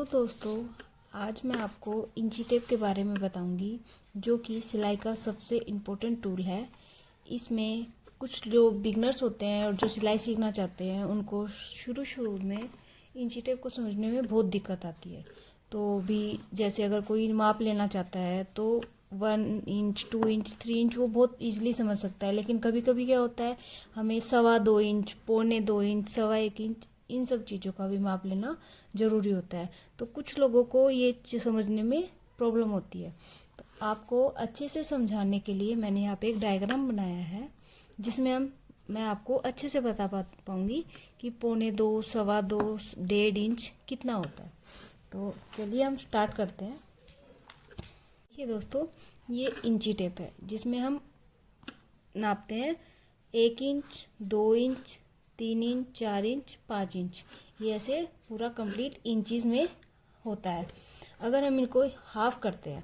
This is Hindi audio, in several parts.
तो दोस्तों, आज मैं आपको इंची टेप के बारे में बताऊंगी, जो कि सिलाई का सबसे इम्पोर्टेंट टूल है। इसमें कुछ जो बिगनर्स होते हैं और जो सिलाई सीखना चाहते हैं, उनको शुरू में इंची टेप को समझने में बहुत दिक्कत आती है। तो भी जैसे अगर कोई माप लेना चाहता है तो 1 इंच, 2 इंच, 3 इंच वो बहुत इजीली समझ सकता है, लेकिन कभी कभी क्या होता है, हमें 2.25 इंच, 2.25 इंच, 1.25 इंच इन सब चीज़ों का भी माप लेना ज़रूरी होता है। तो कुछ लोगों को ये समझने में प्रॉब्लम होती है। तो आपको अच्छे से समझाने के लिए मैंने यहाँ पे एक डायग्राम बनाया है, जिसमें मैं आपको अच्छे से बता पाऊँगी कि 2.25, 2.25, 1.5 इंच कितना होता है। तो चलिए हम स्टार्ट करते हैं। देखिए दोस्तों, ये इंची टेप है, जिसमें हम नापते हैं 1 inch, 2 inch, 3 inch, 4 inch, 5 inch. ये ऐसे पूरा कंप्लीट इंचीज में होता है। अगर हम इनको हाफ करते हैं,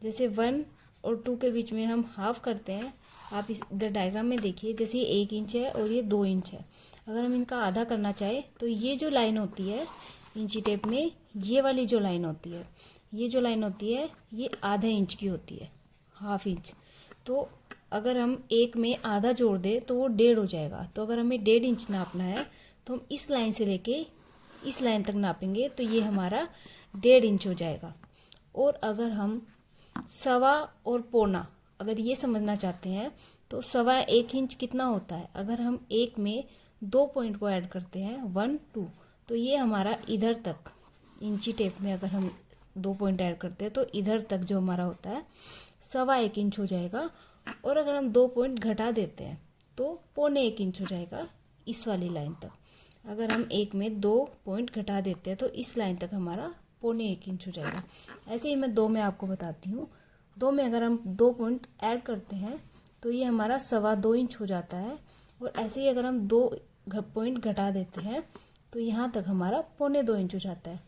जैसे 1 और 2 के बीच में हम हाफ करते हैं, आप इस इधर डायग्राम में देखिए, जैसे ये 1 इंच है और ये 2 इंच है। अगर हम इनका आधा करना चाहे तो ये जो लाइन होती है इंची टेप में, ये वाली जो लाइन होती है, ये आधा इंच की होती है, हाफ इंच। तो अगर हम एक में आधा जोड़ दें तो वो 1.5 हो जाएगा। तो अगर हमें 1.5 इंच नापना है तो हम इस लाइन से लेके इस लाइन तक नापेंगे, तो ये हमारा 1.5 इंच हो जाएगा। और अगर हम 1.25 और 1.25 अगर ये समझना चाहते हैं तो 1.25 इंच कितना होता है, अगर हम एक में 2 पॉइंट को ऐड करते हैं 1, 2, तो ये हमारा इधर तक इंची टेप में अगर हम 2 पॉइंट ऐड करते हैं तो इधर तक जो हमारा होता है 1.25 इंच हो जाएगा। और अगर हम 2 पॉइंट घटा देते हैं तो 1.25 इंच हो जाएगा इस वाली लाइन तक। अगर हम एक में 2 पॉइंट घटा देते हैं तो इस लाइन तक हमारा 1.25 इंच हो जाएगा। ऐसे ही मैं 2 में आपको बताती हूँ। 2 में अगर हम 2 पॉइंट ऐड करते हैं तो ये हमारा 2.25 इंच हो जाता है। और ऐसे ही अगर हम 2 पॉइंट घटा देते हैं तो यहाँ तक हमारा 2.25 इंच हो जाता है।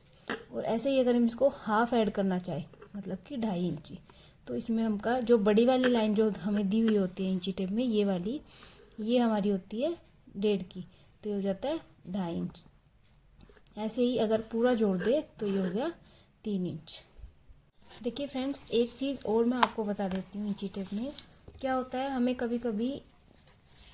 और ऐसे ही अगर हम इसको हाफ ऐड करना चाहें, मतलब कि 2.5 इंची, तो इसमें हमका जो बड़ी वाली लाइन जो हमें दी हुई होती है इंची टेप में, ये वाली, ये हमारी होती है 1.5 की, तो ये हो जाता है 2.5 इंच। ऐसे ही अगर पूरा जोड़ दे तो ये हो गया 3 इंच। देखिए फ्रेंड्स, एक चीज़ और मैं आपको बता देती हूँ। इंची टेप में क्या होता है, हमें कभी कभी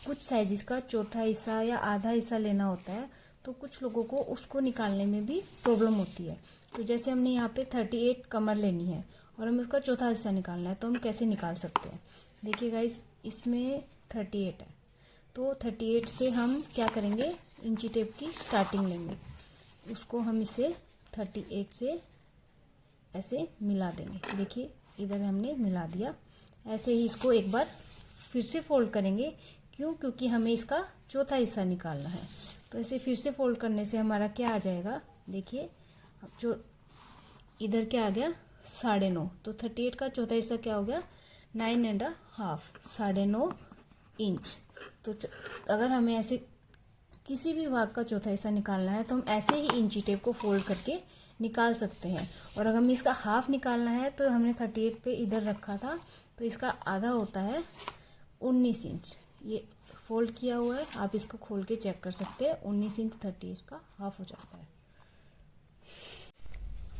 कुछ साइज़ का चौथा हिस्सा या आधा हिस्सा लेना होता है, तो कुछ लोगों को उसको निकालने में भी प्रॉब्लम होती है। तो जैसे हमने यहाँ पे 38 कमर लेनी है और हमें उसका चौथा हिस्सा निकालना है, तो हम कैसे निकाल सकते हैं। देखिए गाइस, इसमें 38 है, तो 38 से हम क्या करेंगे, इंची टेप की स्टार्टिंग लेंगे, उसको हम इसे 38 से ऐसे मिला देंगे। देखिए इधर हमने मिला दिया। ऐसे ही इसको एक बार फिर से फोल्ड करेंगे, क्यों, क्योंकि हमें इसका चौथा हिस्सा निकालना है। तो ऐसे फिर से फोल्ड करने से हमारा क्या आ जाएगा, देखिए अब जो इधर क्या आ गया 9.5, तो 38 का चौथा हिस्सा क्या हो गया 9.5, 9.5 इंच। तो अगर हमें ऐसे किसी भी भाग का चौथा हिस्सा निकालना है तो हम ऐसे ही इंची टेप को फोल्ड करके निकाल सकते हैं। और अगर हमें इसका हाफ निकालना है तो हमने 38 पे इधर रखा था, तो इसका आधा होता है 19 इंच। ये फोल्ड किया हुआ है, आप इसको खोल के चेक कर सकते हैं। 19 इंच 38 का हाफ हो जाता है।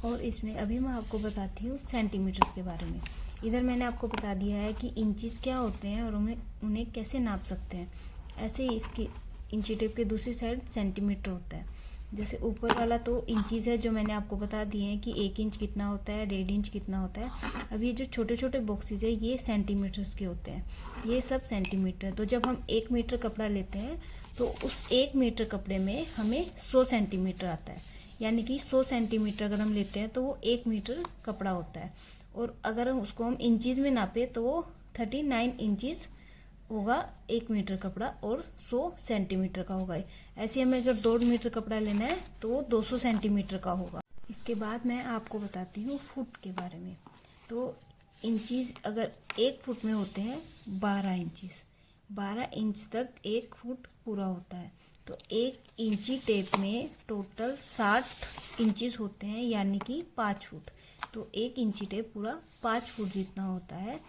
और इसमें अभी मैं आपको बताती हूँ सेंटीमीटर्स के बारे में। इधर मैंने आपको बता दिया है कि इंचीज क्या होते हैं और उन्हें कैसे नाप सकते हैं। ऐसे ही इसकी इंची टेप के दूसरी साइड सेंटीमीटर होता है। जैसे ऊपर वाला तो इंचीज है, जो मैंने आपको बता दिए हैं कि 1 इंच कितना होता है, 1.5 इंच कितना होता है। अब ये जो छोटे छोटे बॉक्सेज है, ये सेंटीमीटर्स के होते हैं, ये सब सेंटीमीटर। तो जब हम 1 मीटर कपड़ा लेते हैं तो उस 1 मीटर कपड़े में हमें 100 सेंटीमीटर आता है। यानी कि 100 सेंटीमीटर अगर हम लेते हैं तो वो 1 मीटर कपड़ा होता है। और अगर उसको हम इंचीज में नापे तो वो 39 इंचीज होगा 1 मीटर कपड़ा, और 100 सेंटीमीटर का होगा। ऐसे हमें अगर 2 मीटर कपड़ा लेना है तो वो 200 सेंटीमीटर का होगा। इसके बाद मैं आपको बताती हूँ फुट के बारे में। तो इंचीज अगर 1 फुट में होते हैं 12 इंचीज, 12 इंच तक 1 फुट पूरा होता है। तो 1 इंची टेप में टोटल 60 इंचीज होते हैं, यानी कि 5 फुट। तो 1 इंची टेप पूरा 5 फुट जितना होता है।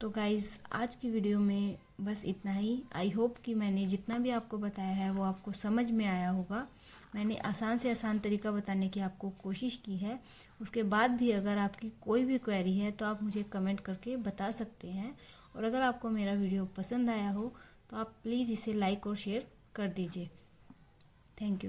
तो गाइज, आज की वीडियो में बस इतना ही। आई होप कि मैंने जितना भी आपको बताया है वो आपको समझ में आया होगा। मैंने आसान से आसान तरीका बताने की आपको कोशिश की है। उसके बाद भी अगर आपकी कोई भी क्वेरी है तो आप मुझे कमेंट करके बता सकते हैं। और अगर आपको मेरा वीडियो पसंद आया हो तो आप प्लीज़ इसे लाइक और शेयर कर दीजिए। Thank you.